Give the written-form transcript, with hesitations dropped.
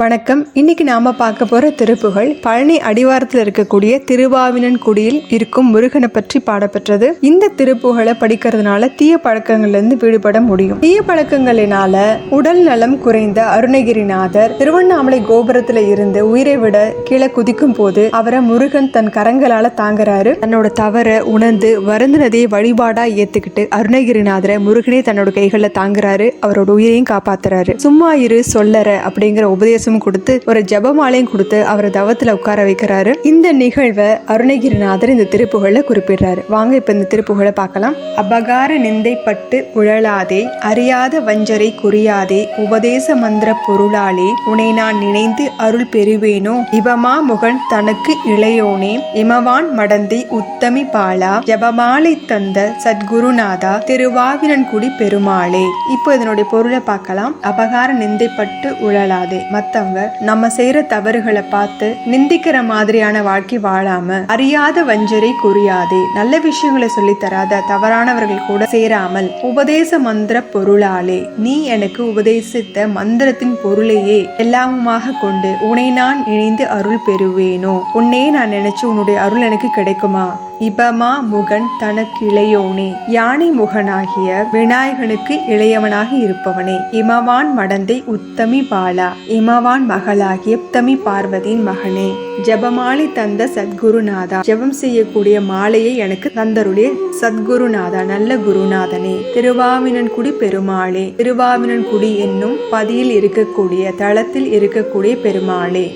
வணக்கம். இன்னைக்கு நாம பார்க்க போற திருப்புகள் பழனி அடிவாரத்தில் இருக்கக்கூடிய திருவாவினன்குடியில் இருக்கும் முருகனை பற்றி பாடப்பெற்றது. இந்த திருப்புகளை படிக்கிறதுனால தீய பழக்கங்கள்ல இருந்து விடுபட முடியும். தீய பழக்கங்களினால உடல் நலம் குறைந்த அருணகிரிநாதர் திருவண்ணாமலை கோபுரத்துல இருந்து உயிரை விட கீழே குதிக்கும் போது அவரை முருகன் தன் கரங்களால தாங்குறாரு. தன்னோட தவற உணர்ந்து வருந்தினதை வழிபாடா ஏத்துக்கிட்டு அருணகிரிநாதரை முருகனே தன்னோட கைகளை தாங்குறாரு. அவரோட உயிரையும் காப்பாத்துறாரு. சும்மா இரு சொல்லற அப்படிங்கிற உபதேசம் கொடுத்து ஒரு ஜபமாலையும் கொடுத்து அவரை தவத்துல உட்கார வைக்கிறாரு. இந்த நிகழ்வை அருணகிரிநாதர் இந்த திருப்புகள்ல குறிப்பிடுறாரு. வாங்க இப்ப இந்த திருப்புகளை பார்க்கலாம். அபகார நிந்தை பட்டு உழலாதே, அறியாத வஞ்சரை குறியாதே, உபதேச மந்திர பொருளாலே உனை நான் நினைந்து அருள் பெறுவேனோ, இவமா முகன் தனக்கு இளையோனே, இமவான் மடந்தை உத்தமி பாலா, ஜபமாலை தந்த சத்குருநாதா, திருவாவினன்குடி பெருமாளே. இப்போ இதனுடைய பொருளை பார்க்கலாம். அபகார நிந்தை பட்டு உழலாதே, மத்தவங்க நம்ம செய்யற தவறுகளை பார்த்து நிந்திக்கிற மாதிரியான வாழ்க்கை வாழாம, அறியாத வஞ்சரை குறியாதே, நல்ல விஷயங்களை சொல்லி தராத தவறானவர்கள் கூட சேராமல், உபதேச மந்திர பொருளாலே நீ எனக்கு உபதேசித்த மந்திரத்தின் பொருளையே எல்லாமுமாக கொண்டு உன்னை நான் இணைந்து அருள் பெறுவேனோ, உன்னையே நான் நினைச்சு உன்னுடைய அருள் எனக்கு கிடைக்குமா. இபமா முகன் தனக்கு இளையோனே, யானை முகனாகிய விநாயகனுக்கு இளையவனாக இருப்பவனே, இமவான் மடந்தை உத்தமி பாலா, இமவான் மகளாகிய உத்தமி பார்வதியின் மகனே, ஜபமாலை தந்த சத்குருநாதா, ஜபம் செய்யக்கூடிய மாலையை எனக்கு தந்தருடைய சத்குருநாதா, நல்ல குருநாதனே, திருவாவினன்குடி பெருமாளே, திருவாவினன்குடி என்னும் பதியில் இருக்கக்கூடிய தளத்தில் இருக்கக்கூடிய பெருமாளே.